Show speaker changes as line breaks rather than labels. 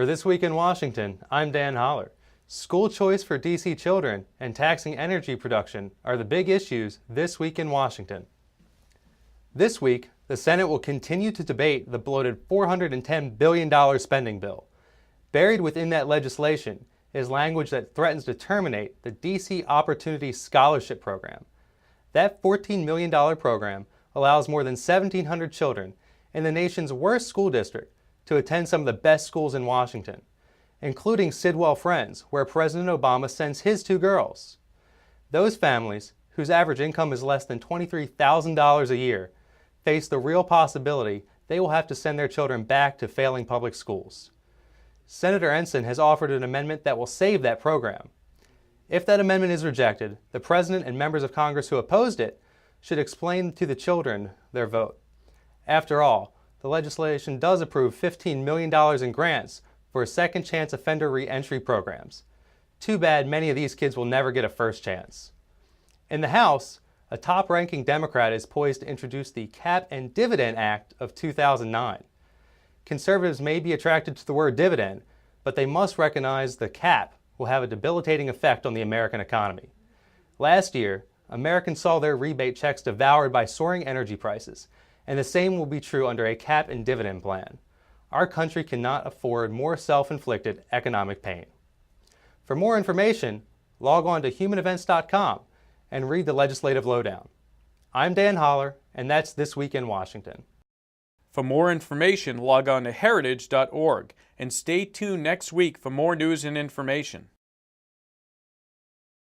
For This Week in Washington, I'm Dan Holler. School choice for D.C. children and taxing energy production are the big issues this week in Washington. This week, the Senate will continue to debate the bloated $410 billion spending bill. Buried within that legislation is language that threatens to terminate the D.C. Opportunity Scholarship Program. That $14 million program allows more than 1,700 children in the nation's worst school district to attend some of the best schools in Washington, including Sidwell Friends, where President Obama sends his two girls. Those families, whose average income is less than $23,000 a year, face the real possibility they will have to send their children back to failing public schools. Senator Ensign has offered an amendment that will save that program. If that amendment is rejected, the President and members of Congress who opposed it should explain to the children their vote. After all, the legislation does approve $15 million in grants for second chance offender re-entry programs. Too bad many of these kids will never get a first chance. In the House, a top-ranking Democrat is poised to introduce the Cap and Dividend Act of 2009. Conservatives may be attracted to the word dividend, but they must recognize the cap will have a debilitating effect on the American economy. Last year, Americans saw their rebate checks devoured by soaring energy prices, and the same will be true under a cap and dividend plan. Our country cannot afford more self-inflicted economic pain. For more information, log on to humanevents.com and read the legislative lowdown. I'm Dan Holler, and that's This Week in Washington.
For more information, log on to heritage.org and stay tuned next week for more news and information.